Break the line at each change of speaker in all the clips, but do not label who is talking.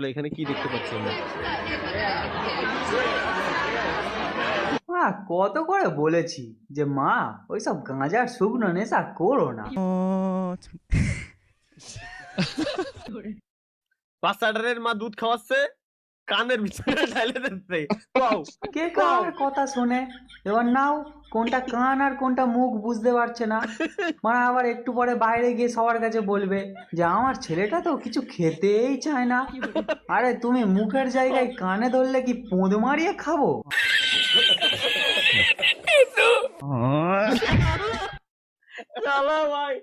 তাহলে এখানে কি দেখতে পাচ্ছি আমরা?
মা কত করে বলেছি যে মা ওইসব গাঁজার শুকনো নেশা করো না।
বাচ্চাটার মা দুধ খাওয়াচ্ছে, কানের ভিতরে ঢালে দিচ্ছে। কও
কে কার কথা শোনে? এবার নাও, কোনটা কান আর কোনটা মুখ বুঝতে পারছে না। মানে আবার একটু পরে বাইরে গিয়ে সবার কাছে বলবে যে আমার ছেলেটা তো কিছু খেতেই চায় না। আরে তুমি মুখের জায়গায় কানে ধরলে কি পোঁদ মারিয়ে খাবো?
শালা ভাই,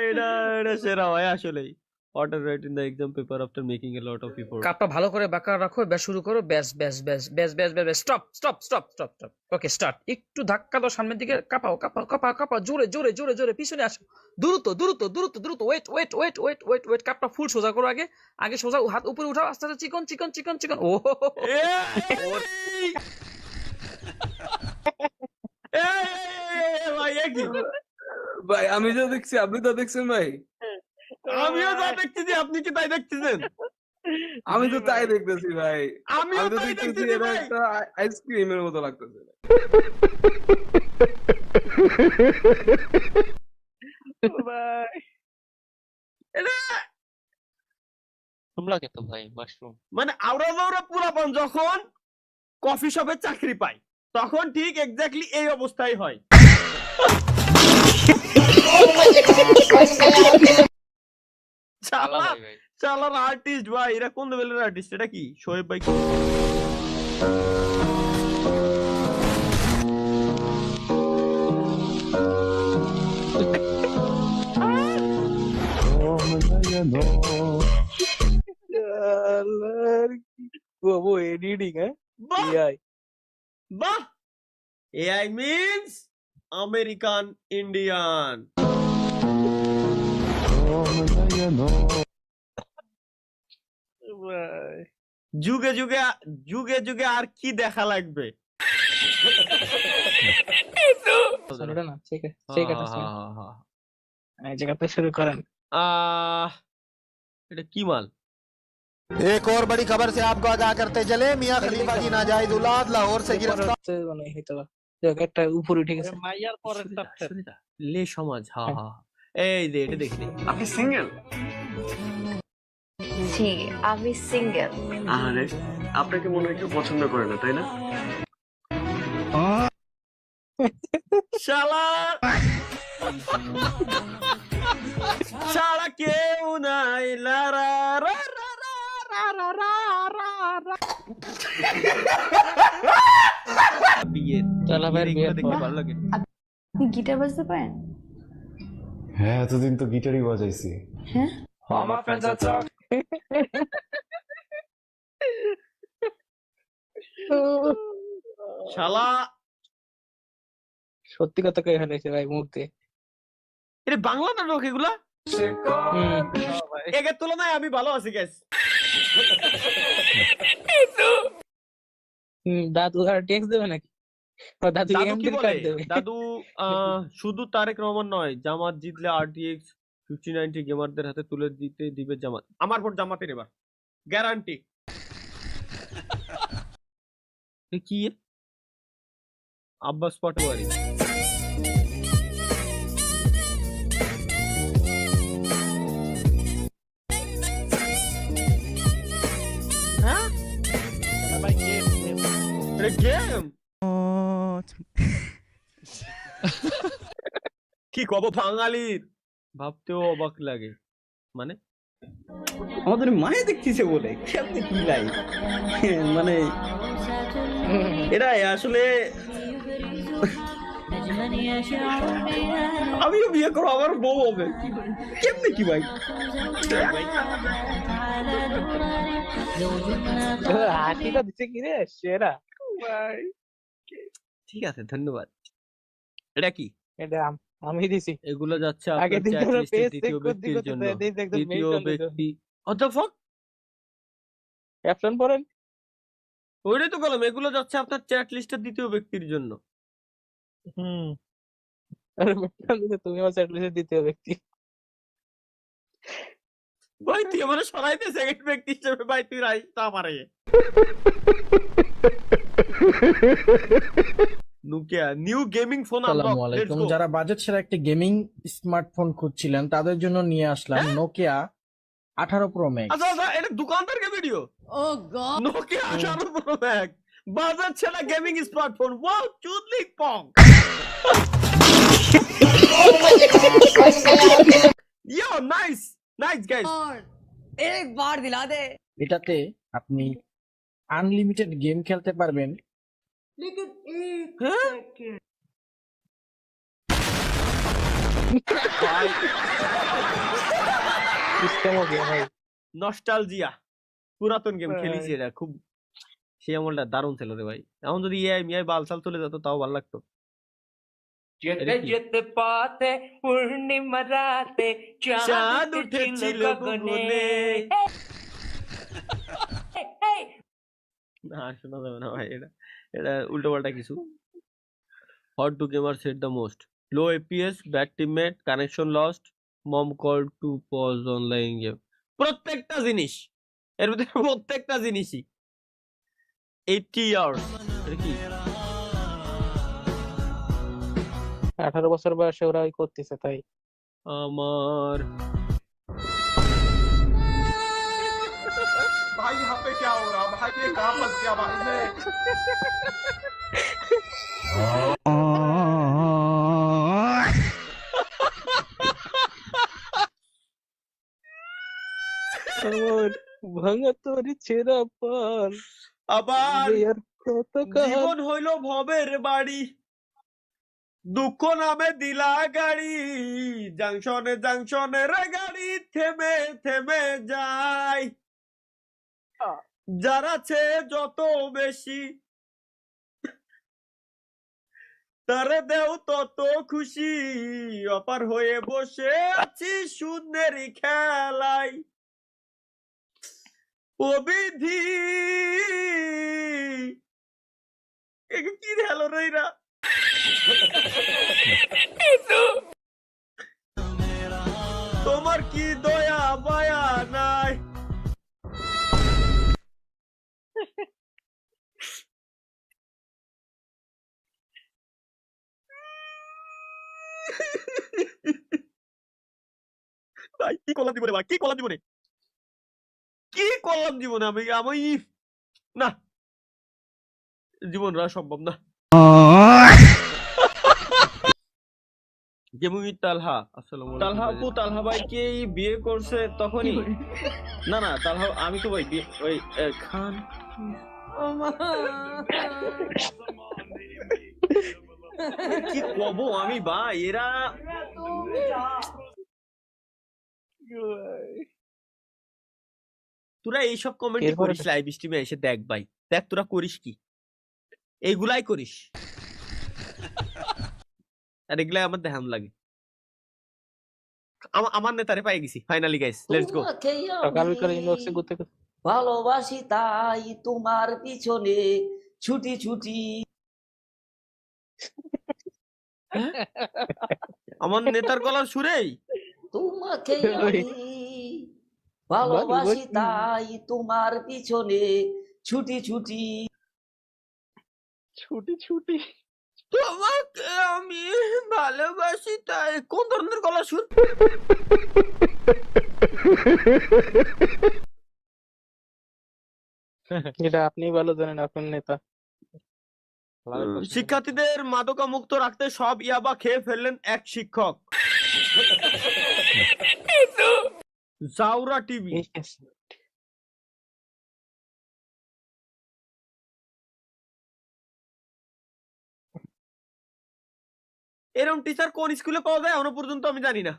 এটা এটা সেরা ভাই আসলেই। Order write in the exam paper after making a lot of effort.
কাপটা ভালো করে বাঁকা রাখো, ব্যাস শুরু করো, ব্যাস ব্যাস ব্যাস ব্যাস ব্যাস ব্যাস stop stop stop stop stop. Okay start. একটু ধাক্কা দাও সামনের দিকে, কাঁপাও কাঁপাও কাঁপাও কাঁপাও, জোরে জোরে জোরে জোরে পিছনে আসো, দ্রুত দ্রুত দ্রুত দ্রুত, wait wait wait wait wait wait, কাপটা ফুল সোজা করো, আগে আগে সোজা, হাত উপরে উঠাও, আস্তে আস্তে, চিকন চিকন চিকন চিকন। ও
ভাই এ কি?
ভাই আমি যা দেখছি আপনি তো দেখছেন ভাই।
আমিও যা দেখতেছি আপনি কি তাই দেখতেছেন?
আমি তো তাই দেখতেছি ভাই।
আমিও
আমি তো
তাই
দেখতেছি
দেখতেছি
এটা
ভাই।
একটা আইসক্রিমের মতো লাগতেছে।
ভাই এটা
তোমরা কে তো ভাই মাশরুম
মানে আওড়া পুরাপন যখন কফি শপে চাকরি পায় তখন ঠিক এক্স্যাক্টলি এই অবস্থাই হয়।
আলা
শালা
ভাই ভাই
শালার আর্টিস্ট ভাই, এরা কোন লেভেলের আর্টিস্ট? এটা কি শোয়েব ভাই?
वो एडिटिंग है
বাহ
एआई।
বাহ, এআই মিন্স আমেরিকান ইন্ডিয়ান। যুগে যুগে যুগে যুগে আর কি দেখা লাগবে?
শুরুটা না ঠিক আছে ঠিক আছে এই জায়গাতে শুরু করেন।
এটা কি মাল?
एक और बड़ी खबर से आपको आगाह करते चले, मियां खलीफा की नाजायज औलाद लाहौर से गिरफ्तार।
মানে হয়তো যাক একটা উপরে উঠে গেছে।
মাইয়ার পরের
সুনিতা,
চ্যাপ্টার
সুনিতা, লে সমাজ, হ্যাঁ
হ্যাঁ।
হ্যাঁ এই যে এটা দেখলি।
আপনি সিঙ্গেল?
জি, আমি সিঙ্গেল।
আরে আপনাকে মনে হয় কেউ পছন্দ করে না তাই না?
শালা শালা কেউ নাই, লা রা রা রা রা রা রা রা রা রা। বিয়ে
চলো ভাই,
এগুলো
বিয়ের
দেখতে
পর।
ভালো লাগে।
আপনি গিটার বাজাতে পারেন?
হ্যাঁ, এতদিন তো গিটারই বাজাইছি।
হ্যাঁ,
শালা
সত্যি কথা কই ফেলেছে ভাই মুখ দিয়ে।
এটা বাংলা নাটক এগুলা?
হুম।
একের তুলনায় আমি ভালো আছি গ্যাস।
দাদু আর ট্যাক্স দেবে নাকি? ও দাদু
দাদু কি
এমডি
বলে?
কার্ড দেবে।
দাদু শুধু তারেক রহমান নয়, জামাত জিতলে RTX 5090 গেমারদের হাতে তুলে দিতে দিবে জামাত। আমার ভোট জামাতের এবার, গ্যারান্টি। কি আব্বাস পাটোয়ারি? হ্যাঁ
ভাই গেম
এটা গেম? কি কব বাঙালির, ভাবতেও অবাক লাগে। মানে
আমাদের মায়ে দেখতেছে বলে কেমনে কি লাই মানে এটা আসলে আমিও বিয়ে করবো, আমার বউ হবে, কেমনে কি ভাই?
হাতিটা দিছে কি রে সেরা
ভাই ঠিক আছে, ধন্যবাদ। এটা কি?
এটা আমি দিছি।
এগুলো যাচ্ছে
আগে
আপনার
দিন
চ্যাট
ধরে
লিস্টের
পেজ
দ্বিতীয়
চেক করতে
ব্যক্তির
করতে
জন্য।
দেখ একদম
দ্বিতীয়
মেইল
ব্যক্তি what the fuck?
ক্যাপশন পড়েন।
ওইটাই তো বললাম, এগুলো যাচ্ছে আপনার চ্যাট লিস্টের দ্বিতীয় ব্যক্তির জন্য।
আরে মেটাল দিতে তুমি আমার চ্যাট লিস্টের দ্বিতীয় ব্যক্তি।
ভাই তুই আমার সরাইতে সেকেন্ড ব্যক্তি হিসেবে ভাই তুই রাইসটা আমারে নোকিয়া নিউ গেমিং ফোন
আসসালামু আলাইকুম। যারা বাজেট সেরা একটি গেমিং স্মার্টফোন খুঁজছিলেন তাদের জন্য নিয়ে আসলাম নোকিয়া 18 প্রো ম্যাক্স।
আচ্ছা আচ্ছা এটা দোকানদারকে ভিডিও ও গড নোকিয়া 18 প্রো ম্যাক্স বাজার ছেড়া গেমিং স্মার্টফোন ওয়াও চুদলিক পং ইয়ো নাইস নাইস গাইস
एक बार दिला दे
এটাতে আপনি আনলিমিটেড গেম খেলতে পারবেন।
সিস্টেম हो गया भाई।
নস্টালজিয়া পুরাতন গেম
হ্যাঁ।
খেলেছি এটা খুব সেই আমলটা দারুণ ছিল রে ভাই এখন যদি এআই মিআই বালসাল চলে যেত তাও ভালো লাগতো
যেতে যেতে পথে পূর্ণিমা রাতে
চাঁদ উঠেছিল গগনে না শোনা যাবে না ভাই এটা এটা উল্টো পাল্টা কিছু hot to gamer set the most low FPS bad teammate connection lost mom call to pause online game প্রত্যেকটা জিনিস এর ভিতরে প্রত্যেকটা জিনিসই 80 ইয়ার্স এটা কি
18 বছর বয়সে ওরা ওই করতেছে তাই।
আমার
भाई यहाँ पे क्या हो रहा भाई ये कहाँ फंस गया भाई मैं
আমার ভাঙা তোরি ছেঁড়া পান
আবার
আর কত
জীবন হইল ভবের বাড়ি দুঃখ নামে দিলা গাড়ি জাংশনে জাংশনের গাড়ি থেমে থেমে যায় যার আছে যত বেশি তারে দেও তত খুশি অপার হয়ে বসে আছি শূন্যের খেলায় ও বিধি কি হলো রে এরা তোমার কি দয়া মায়া নাই ভাই কি করলাম জীবনে ভাই কি করলাম জীবনে কি করলাম জীবনে আমি আমি না জীবন রাখা সম্ভব না গেমিং তালহা আসসালামু আলাইকুম তালহা আপু তালহা ভাই কে বিয়ে করছে তখনই না না তালহা আমি তো ভাই ওই খান কি কব আমি ভাই এরা তোরা এইসব কমেন্ট
এরপরে
করিস লাইভ স্ট্রিমে এসে দেখ ভাই দেখ তোরা করিস কি এইগুলাই করিস আর এগুলাই আমার দেখাম লাগে আমার নেতারে পাই গেছি ফাইনালি গাইস লেটস গো
সকাল বিকাল ইনবক্সে ঘুরতে ঘুরতে
ভালোবাসি তাই তোমার পিছনে ছুটি ছুটি
আমার নেতার গলার সুরেই
তোমাকে আমি ভালোবাসি তাই তোমার পিছনে ছুটি ছুটি
ছুটি ছুটি
তোমাকে আমি ভালোবাসি তাই কোন ধরনের গলার সুর
এটা আপনি ভালো জানেন আপনার নেতা।
শিক্ষার্থীদের মাদকা মুক্ত রাখতে সব ইয়াবা খেয়ে ফেললেন এক শিক্ষক জাউরা টিভি এরকম টিচার কোন স্কুলে পাওয়া যায় এখনো পর্যন্ত আমি জানি না